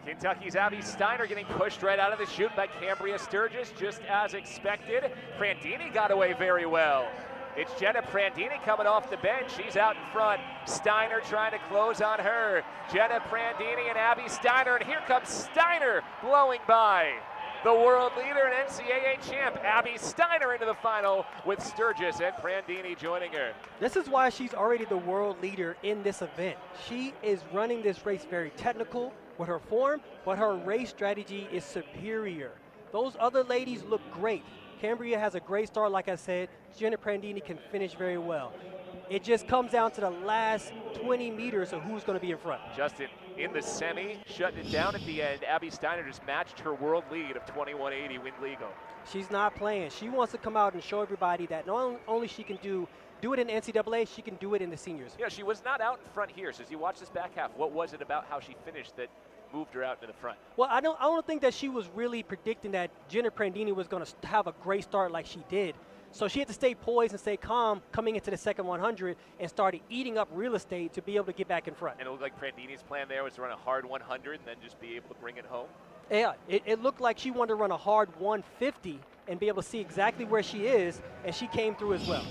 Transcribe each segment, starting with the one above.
Kentucky's Abby Steiner getting pushed right out of the chute by Cambria Sturgis, just as expected. Prandini got away very well. It's Jenna Prandini coming off the bench. She's out in front. Steiner trying to close on her. Jenna Prandini and Abby Steiner, and here comes Steiner blowing by the world leader and NCAA champ, Abby Steiner, into the final with Sturgis and Prandini joining her. This is why she's already the world leader in this event. She is running this race very technical with her form, but her race strategy is superior. Those other ladies look great. Cambria has a great start, like I said. Jenna Prandini can finish very well. It just comes down to the last 20 meters of who's going to be in front. Justin, in the semi, shutting it down at the end, Abby Steiner just matched her world lead of 21.80 win legal. She's not playing. She wants to come out and show everybody that not only she can do it in NCAA, she can do it in the seniors. You know, she was not out in front here, so as you watch this back half, what was it about how she finished that moved her out to the front? Well, I don't think that she was really predicting that Jenna Prandini was going to have a great start like she did. So she had to stay poised and stay calm coming into the second 100 and started eating up real estate to be able to get back in front. And it looked like Prandini's plan there was to run a hard 100 and then just be able to bring it home? Yeah, it looked like she wanted to run a hard 150 and be able to see exactly where she is, and she came through as well.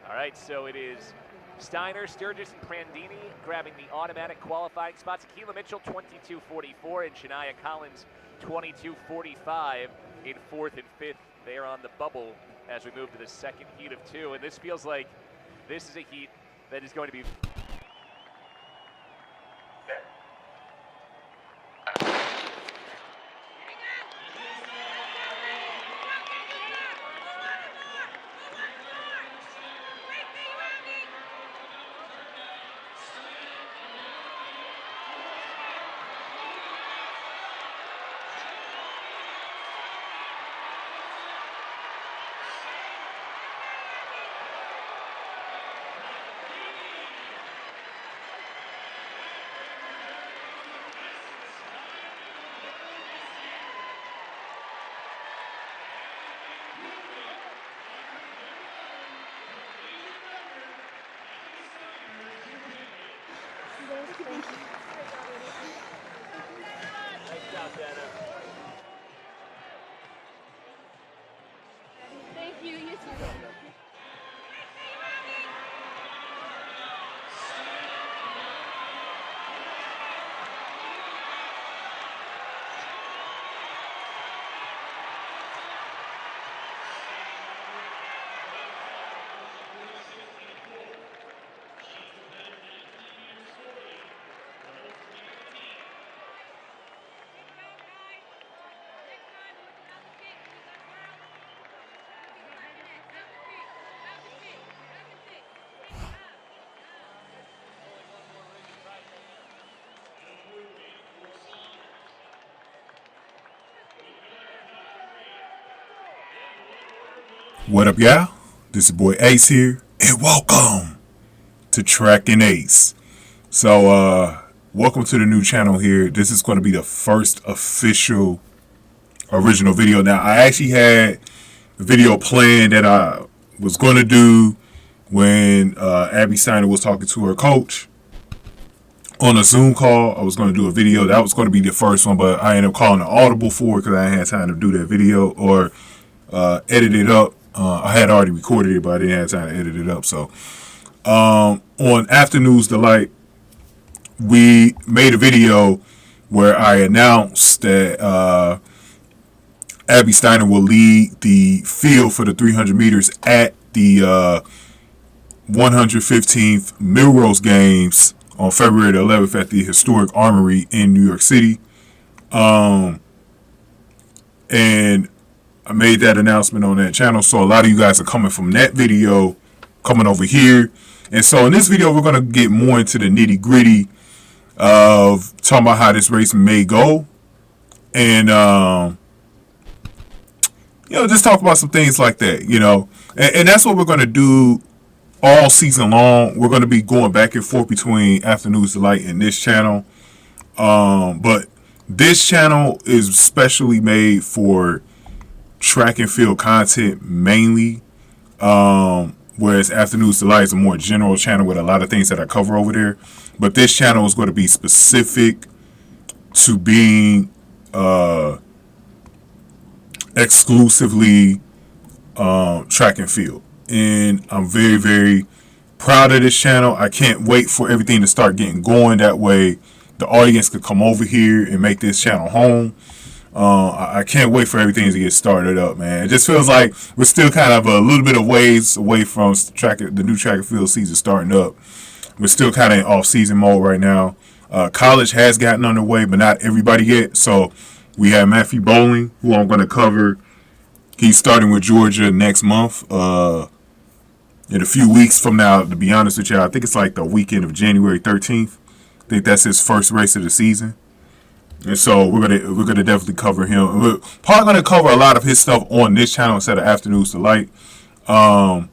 All right, so it is Steiner, Sturgis, and Prandini grabbing the automatic qualifying spots. Akila Mitchell, 22.44, and Shania Collins, 22.45 in fourth and fifth. They're on the bubble as we move to the second heat of two. And this feels like this is a heat that is going to be Nice job, Jenna. Thank you. You too. What up, y'all? This is boy Ace here, and welcome to Track and Ace. So, welcome to the new channel here. This is going to be the first official original video. Now, I actually had a video planned that I was going to do when Abby Steiner was talking to her coach on a Zoom call. I was going to do a video. That was going to be the first one, but I ended up calling an audible for it because I had time to do that video or edit it up. I had already recorded it, but I didn't have time to edit it up. So on Afternoons Delight, we made a video where I announced that Abby Steiner will lead the field for the 300 meters at the 115th Millrose Games on February the 11th at the historic Armory in New York City. And I made that announcement on that channel, so a lot of you guys are coming from that video, coming over here. And so in this video, we're going to get more into the nitty-gritty of talking about how this race may go. And, just talk about some things like that, And that's what we're going to do all season long. We're going to be going back and forth between Afternoons Delight and this channel. But this channel is specially made for track and field content mainly, whereas Afternoons Delight is a more general channel with a lot of things that I cover over there. But this channel is going to be specific to being exclusively track and field. And I'm very, very proud of this channel. I can't wait for everything to start getting going. That way the audience could come over here and make this channel home. I can't wait for everything to get started up, man. It just feels like we're still kind of a little bit of ways away from the new track and field season starting up. We're still kind of in off-season mode right now. College has gotten underway, but not everybody yet. So we have Matthew Bowling, who I'm going to cover. He's starting with Georgia next month. In a few weeks from now, to be honest with you, I think it's like the weekend of January 13th. I think that's his first race of the season. And so we're gonna definitely cover him. We're probably gonna cover a lot of his stuff on this channel instead of Afternoons to Light. But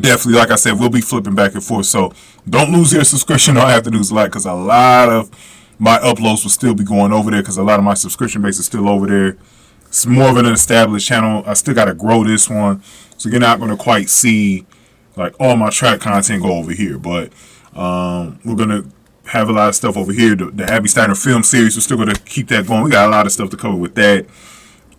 definitely, like I said, we'll be flipping back and forth. So don't lose your subscription on Afternoons to Light, because a lot of my uploads will still be going over there, because a lot of my subscription base is still over there. It's more of an established channel. I still got to grow this one, so you're not going to quite see like all my track content go over here. But we're going to have a lot of stuff over here. The Abby Steiner film series, we're still going to keep that going. We got a lot of stuff to cover with that.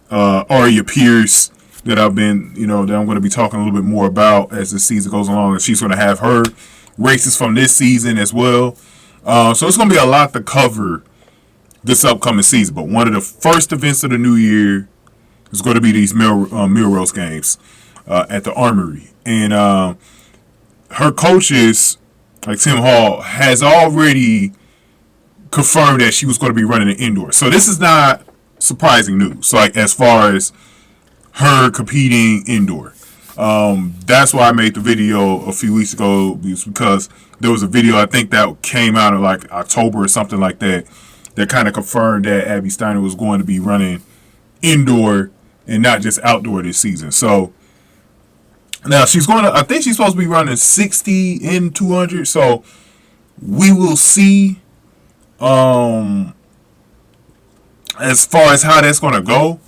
Aria Pierce, that I'm going to be talking a little bit more about as the season goes along, and she's going to have her races from this season as well. So it's going to be a lot to cover this upcoming season. But one of the first events of the new year is going to be these Millrose Games at the Armory. And her coaches, like Tim Hall, has already confirmed that she was going to be running an indoor. So this is not surprising news, like as far as her competing indoor. That's why I made the video a few weeks ago, because there was a video, I think, that came out in like October or something like that, that kind of confirmed that Abby Steiner was going to be running indoor and not just outdoor this season. So now I think she's supposed to be running 60 in 200. So we will see as far as how that's going to go.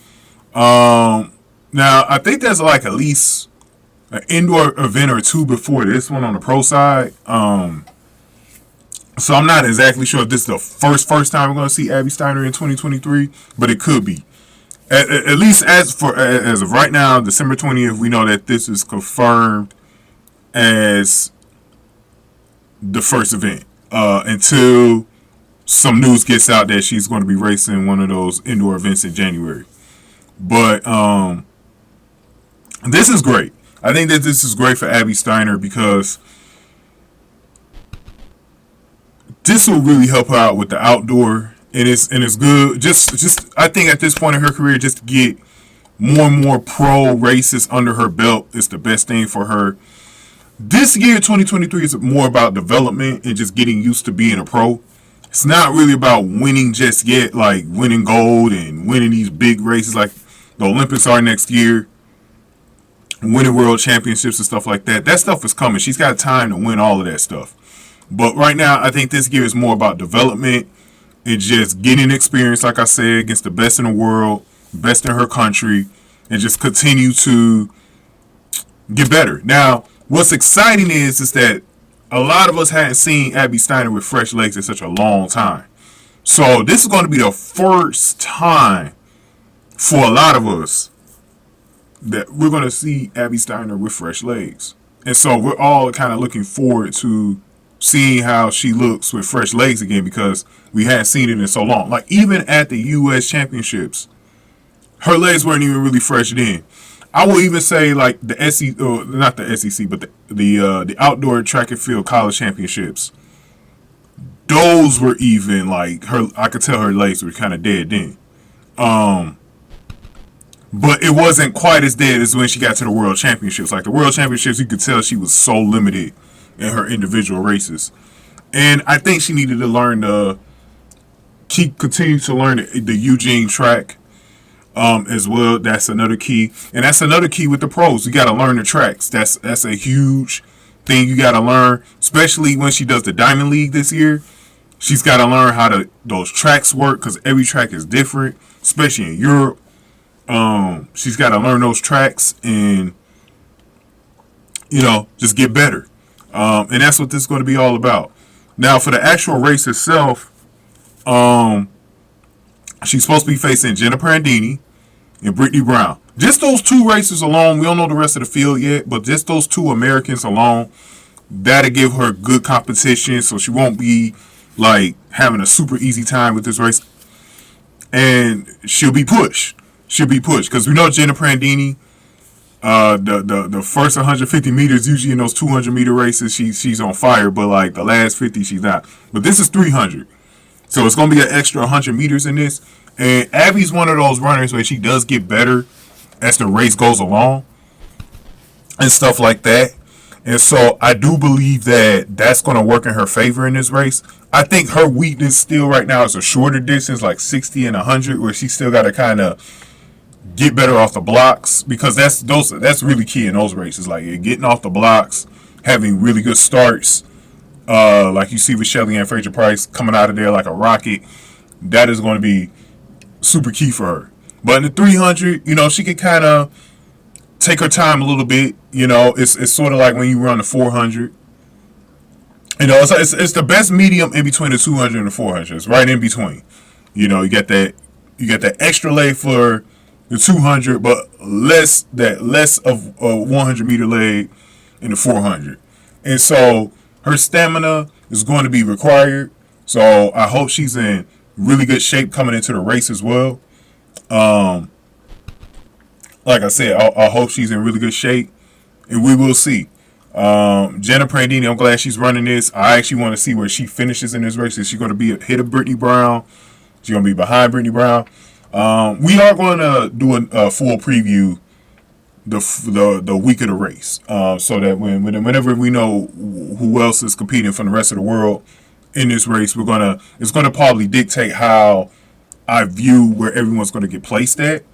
Now I think there's like at least an indoor event or two before this one on the pro side. So I'm not exactly sure if this is the first time we're going to see Abby Steiner in 2023, but it could be. At least as of right now, December 20th, we know that this is confirmed as the first event until some news gets out that she's going to be racing one of those indoor events in January. But this is great. I think that this is great for Abby Steiner, because this will really help her out with the outdoor, and it's good. Just I think at this point in her career, just to get more and more pro races under her belt is the best thing for her. This year, 2023, is more about development and just getting used to being a pro. It's not really about winning just yet, like winning gold and winning these big races like the Olympics are next year, winning world championships and stuff like that. That stuff is coming. She's got time to win all of that stuff. But right now, I think this year is more about development and just getting experience, like I said, against the best in the world, best in her country, and just continue to get better. Now, what's exciting is that a lot of us hadn't seen Abby Steiner with fresh legs in such a long time. So this is going to be the first time for a lot of us that we're going to see Abby Steiner with fresh legs. And so we're all kind of looking forward to seeing how she looks with fresh legs again, because we hadn't seen it in so long. Like even at the U.S. Championships, her legs weren't even really fresh then. I will even say like the SEC, not the SEC, but the outdoor track and field college championships. Those were even like her. I could tell her legs were kind of dead then. But it wasn't quite as dead as when she got to the World Championships. Like the World Championships, you could tell she was so limited in her individual races. And I think she needed to learn continue to learn the Eugene track as well. That's another key. And that's another key with the pros. You got to learn the tracks. That's a huge thing you got to learn, especially when she does the Diamond League this year. She's got to learn how those tracks work, because every track is different, especially in Europe. She's got to learn those tracks and, just get better. And that's what this is going to be all about. Now, for the actual race itself, Um, she's supposed to be facing Jenna Prandini and Brittany Brown. Just those two races alone, we don't know the rest of the field yet, but just those two Americans alone, that'll give her good competition, so she won't be like having a super easy time with this race. And she'll be pushed. She'll be pushed because we know Jenna Prandini. The first 150 meters, usually in those 200-meter races, she's on fire, but like the last 50, she's not. But this is 300, so it's gonna be an extra 100 meters in this. And Abby's one of those runners where she does get better as the race goes along and stuff like that. And so I do believe that that's going to work in her favor in this race. I think her weakness still right now is a shorter distance, like 60 and 100, where she still got to kind of get better off the blocks, because that's really key in those races. Like, you're getting off the blocks, having really good starts, like you see with Shelly Ann Fraser-Price coming out of there like a rocket. That is going to be super key for her. But in the 300, she can kind of take her time a little bit. It's sort of like when you run the 400. It's the best medium in between the 200 and the 400. It's right in between. You get that extra leg for the 200, but less of a 100-meter leg in the 400. And so her stamina is going to be required. So I hope she's in really good shape coming into the race as well. Like I said, I hope she's in really good shape, and we will see. Jenna Prandini, I'm glad she's running this. I actually want to see where she finishes in this race. Is she going to be ahead of Brittany Brown? She's going to be behind Brittany Brown. We are going to do a full preview the week of the race, so that whenever we know who else is competing from the rest of the world in this race, it's gonna probably dictate how I view where everyone's going to get placed at.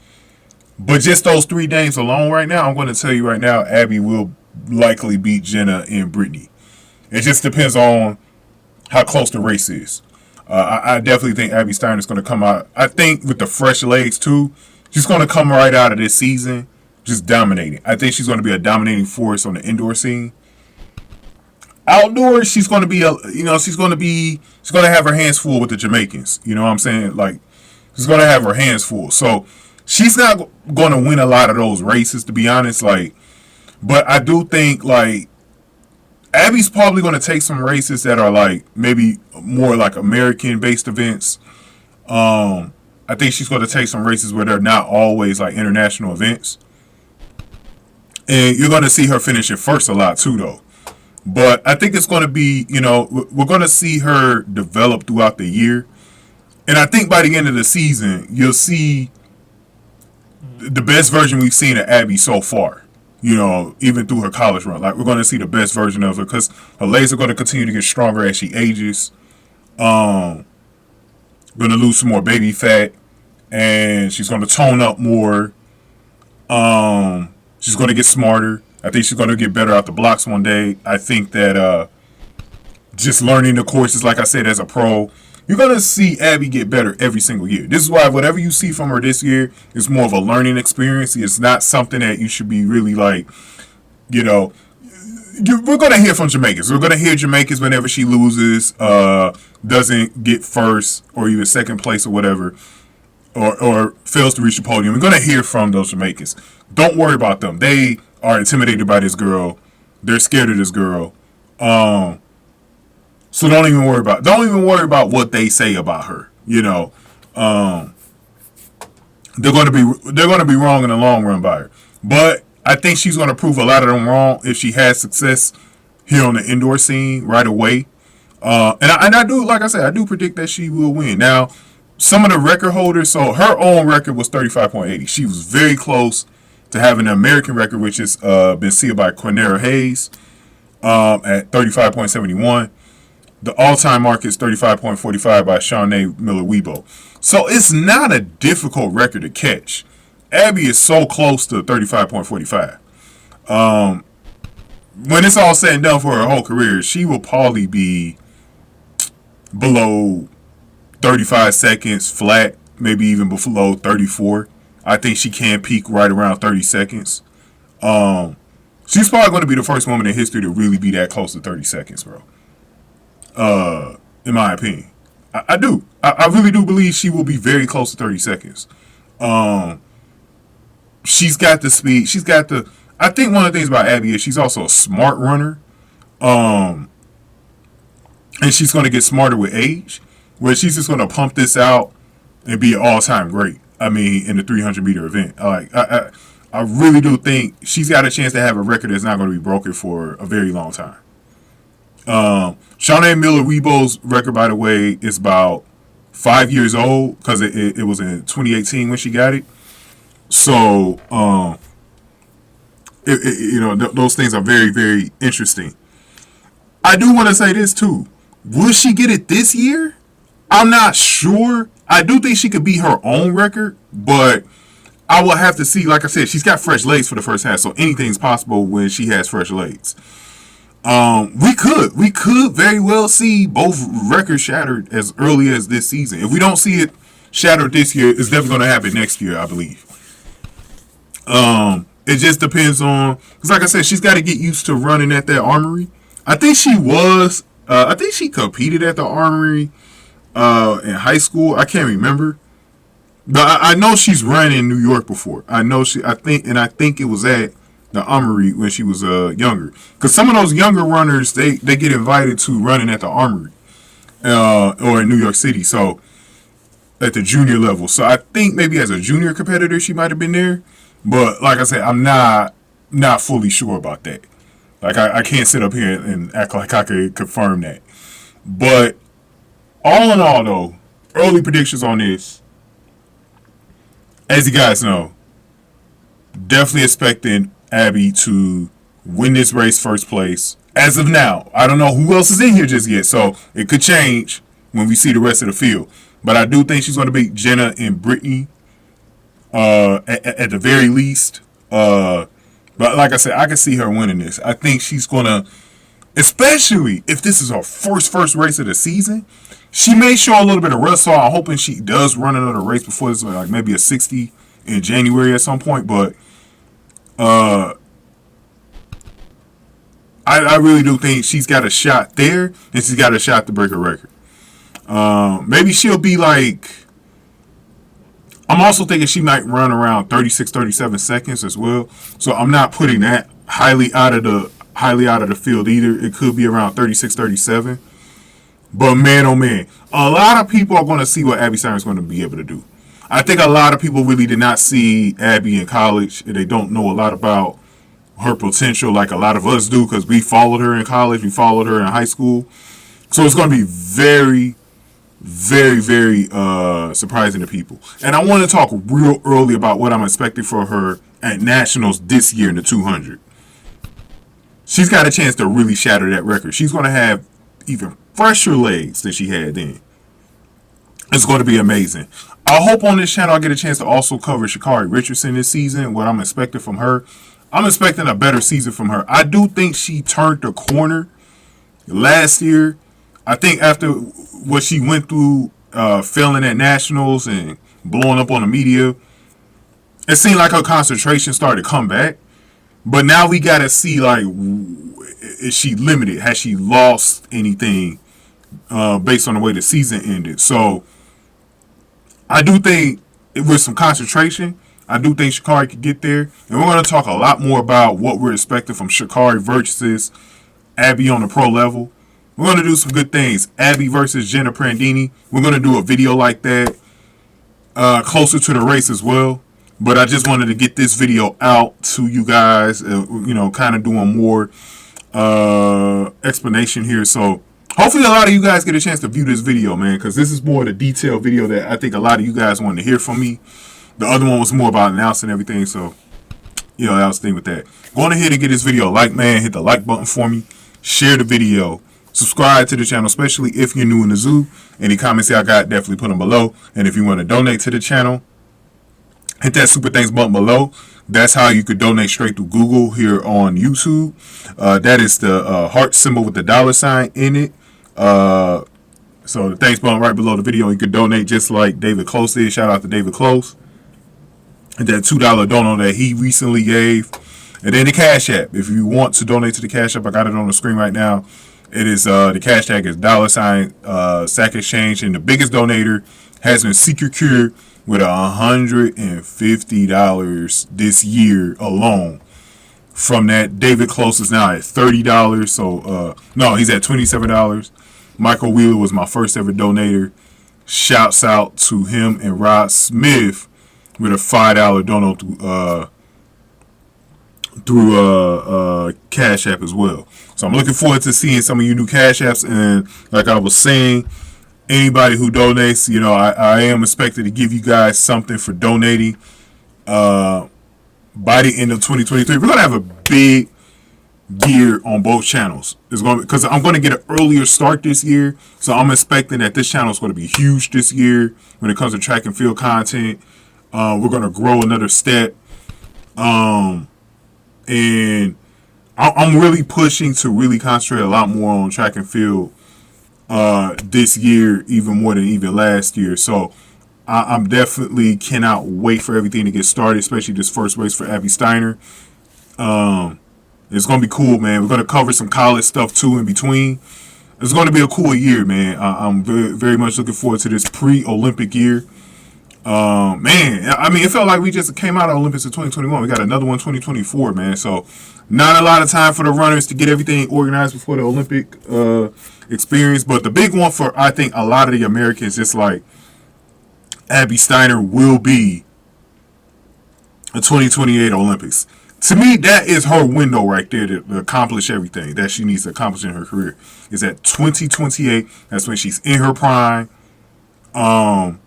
But just those 3 names alone right now, I'm going to tell you right now, Abby will likely beat Jenna and Brittany. It just depends on how close the race is. I definitely think Abby Steiner is going to come out. I think with the fresh legs too, she's going to come right out of this season just dominating. I think she's going to be a dominating force on the indoor scene. Outdoors, she's going to be she's going to have her hands full with the Jamaicans. You know what I'm saying? Like, she's going to have her hands full. So she's not going to win a lot of those races, to be honest. Like, but I do think like Abby's probably going to take some races that are like maybe more like American-based events. I think she's going to take some races where they're not always like international events. And you're going to see her finishing first a lot too, though. But I think it's going to be, we're going to see her develop throughout the year. And I think by the end of the season, you'll see the best version we've seen of Abby so far. Even through her college run. Like, we're going to see the best version of her because her legs are going to continue to get stronger as she ages. Going to lose some more baby fat. And she's going to tone up more. She's going to get smarter. I think she's going to get better out the blocks one day. I think that just learning the courses, like I said, as a pro, you're going to see Abby get better every single year. This is why whatever you see from her this year is more of a learning experience. It's not something that you should be really like, we're going to hear from Jamaicans. We're going to hear Jamaicans whenever she loses, doesn't get first or even second place or whatever, or fails to reach the podium. We're going to hear from those Jamaicans. Don't worry about them. They are intimidated by this girl. They're scared of this girl. So don't even worry about what they say about her. They're going to be wrong in the long run by her. But I think she's going to prove a lot of them wrong if she has success here on the indoor scene right away. And I do, like I said, I do predict that she will win. Now, some of the record holders, so her own record was 35.80. She was very close to having an American record, which has been sealed by Cornera Hayes at 35.71. The all-time mark is 35.45 by Shawnee Miller-Weibo. So it's not a difficult record to catch. Abby is so close to 35.45. When it's all said and done for her whole career, she will probably be below 35 seconds flat, maybe even below 34. I think she can peak right around 30 seconds. She's probably going to be the first woman in history to really be that close to 30 seconds, bro. In my opinion. I do. I really do believe she will be very close to 30 seconds. She's got the speed. She's got the. I think one of the things about Abby is she's also a smart runner. And she's going to get smarter with age, where she's just going to pump this out and be an all-time great. I mean, in the 300-meter event. I really do think she's got a chance to have a record that's not going to be broken for a very long time. Shawnee Miller-Weibo's record, by the way, is about 5 years old because it was in 2018 when she got it. So, those things are very, very interesting. I do want to say this too. Will she get it this year? I'm not sure. I do think she could beat her own record, but I will have to see. Like I said, she's got fresh legs for the first half, so anything's possible when she has fresh legs. We could very well see both records shattered as early as this season. If we don't see it shattered this year, it's definitely going to happen next year, I believe. It just depends on, because like I said, she's got to get used to running at that Armory. I think she competed at the Armory in high school. I can't remember. But I know she's run in New York before. I think it was at the Armory when she was younger. Because some of those younger runners, they get invited to running at the Armory or in New York City. So at the junior level. So I think maybe as a junior competitor, she might have been there. But like I said, I'm not fully sure about that. Like I can't sit up here and act like I could confirm that. But all in all, though, early predictions on this. As you guys know, definitely expecting Abby to win this race first place. As of now, I don't know who else is in here just yet, so it could change when we see the rest of the field. But I do think she's going to beat Jenna and Brittany at the very least. But like I said, I can see her winning this. I think she's going to, especially if this is her first race of the season, she may show a little bit of rust, so I'm hoping she does run another race before this, like maybe a 60 in January at some point. But I really do think she's got a shot there, and she's got a shot to break her record. Maybe she'll be like, I'm also thinking she might run around 36, 37 seconds as well. So I'm not putting that highly out of the field either. It could be around 36, 37. But man, oh man, a lot of people are going to see what Abby Steiner is going to be able to do. I think a lot of people really did not see Abby in college. They don't know a lot about her potential like a lot of us do because we followed her in college. We followed her in high school. So it's going to be very, very, very surprising to people. And I want to talk real early about what I'm expecting for her at Nationals this year in the 200. She's got a chance to really shatter that record. She's going to have even fresher legs than she had then. It's going to be amazing. I hope on this channel I get a chance to also cover Sha'Carri Richardson this season, what I'm expecting from her. I'm expecting a better season from her. I do think she turned the corner last year. I think after what she went through, failing at Nationals and blowing up on the media, it seemed like her concentration started to come back. But now we got to see, like, is she limited? Has she lost anything based on the way the season ended? So I do think with some concentration, I do think Sha'Carri could get there. And we're going to talk a lot more about what we're expecting from Sha'Carri versus Abby on the pro level. We're going to do some good things. Abby versus Jenna Prandini. We're going to do a video like that closer to the race as well. But I just wanted to get this video out to you guys, kind of doing more explanation here. So hopefully a lot of you guys get a chance to view this video, man, because this is more of the detailed video that I think a lot of you guys wanted to hear from me. The other one was more about announcing everything. So, that was the thing with that. Go on ahead and get this video a like, man. Hit the like button for me. Share the video. Subscribe to the channel, especially if you're new in the zoo. Any comments I got, definitely put them below. And if you want to donate to the channel, hit that super thanks button below. That's how you could donate straight through Google here on YouTube. That is the heart symbol with the $ in it. So the thanks button right below the video. You could donate just like David Close did. Shout out to David Close. And that $2 dono that he recently gave. And then the Cash App. If you want to donate to the Cash App, I got it on the screen right now. It is the cash tag is $ Sack Exchange, and the biggest donator has been Secret Cure with $150 this year alone. From that, David Close is now at $30. So no, he's at $27. Michael Wheeler was my first ever donator. Shouts out to him and Rod Smith with a $5 dono through Cash App as well. So I'm looking forward to seeing some of you new Cash Apps. And like I was saying, anybody who donates, you know, I am expected to give you guys something for donating. By the end of 2023, we're gonna have a big year on both channels. It's going because I'm going to get an earlier start this year, so I'm expecting that this channel is going to be huge this year when it comes to track and field content. We're going to grow another step, and I'm really pushing to really concentrate a lot more on track and field this year, even more than even last year. So I'm definitely cannot wait for everything to get started, especially this first race for Abby Steiner. It's going to be cool, man. We're going to cover some college stuff, too, in between. It's going to be a cool year, man. I'm very, very much looking forward to this pre-Olympic year. Man, I mean, it felt like we just came out of Olympics in 2021. We got another one 2024, man. So not a lot of time for the runners to get everything organized before the Olympic experience. But the big one for, I think, a lot of the Americans, just like Abby Steiner will be a 2028 Olympics. To me, that is her window right there to accomplish everything that she needs to accomplish in her career. Is at 2028. That's when she's in her prime. That's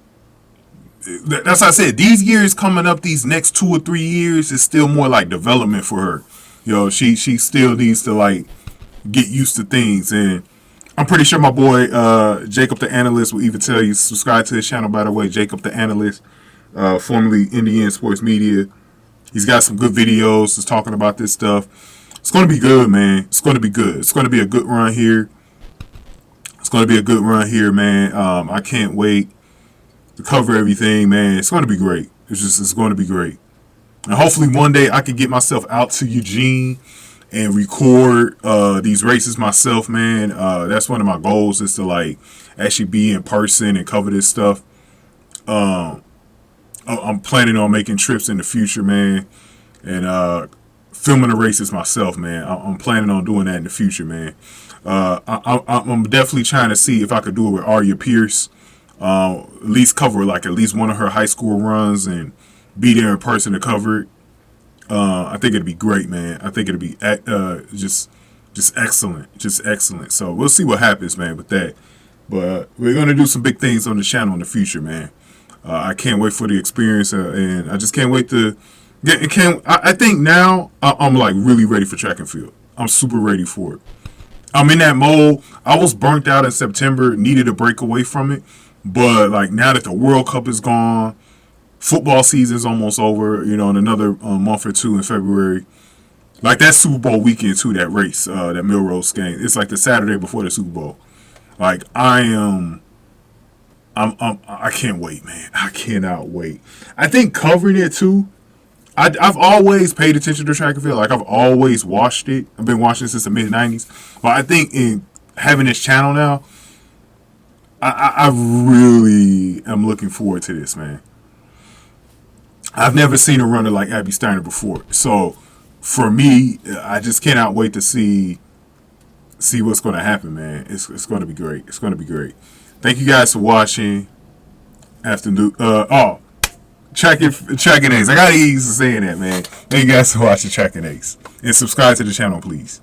what I said. These years coming up, these next 2 or 3 years is still more like development for her. You know, she still needs to like get used to things, and I'm pretty sure my boy Jacob the Analyst will even tell you. Subscribe to his channel, by the way, Jacob the Analyst, formerly Indiana Sports Media. He's got some good videos just talking about this stuff. It's going to be good, man. It's going to be good. It's going to be a good run here. It's going to be a good run here, man. I can't wait to cover everything, man. It's going to be great. It's going to be great. And hopefully one day I can get myself out to Eugene and record these races myself, man. That's one of my goals, is to like actually be in person and cover this stuff. I'm planning on making trips in the future, man, and filming the races myself, man. I'm planning on doing that in the future, man. I'm definitely trying to see if I could do it with Aria Pierce. At least cover like at least one of her high school runs and be there in person to cover it. I think it'd be great, man. I think it'd be just excellent, just excellent. So we'll see what happens, man, with that. But we're gonna do some big things on the channel in the future, man. I can't wait for the experience, and I just can't wait to get. I think now I'm like really ready for track and field. I'm super ready for it. I'm in that mode. I was burnt out in September, needed a break away from it, but like now that the World Cup is gone, football season's almost over. You know, in another month or two in February. Like that Super Bowl weekend too. That race, that Millrose Games. It's like the Saturday before the Super Bowl. Like I can't wait, man. I cannot wait. I think covering it too. I've always paid attention to track and field. Like I've always watched it. I've been watching it since the mid-90s. But I think in having this channel now, I really am looking forward to this, man. I've never seen a runner like Abby Steiner before. So for me, I just cannot wait to see what's going to happen, man. It's going to be great. It's going to be great. Thank you guys for watching. Tracking Ace. I got to get used to saying that, man. Thank you guys for watching Tracking Ace. And subscribe to the channel, please.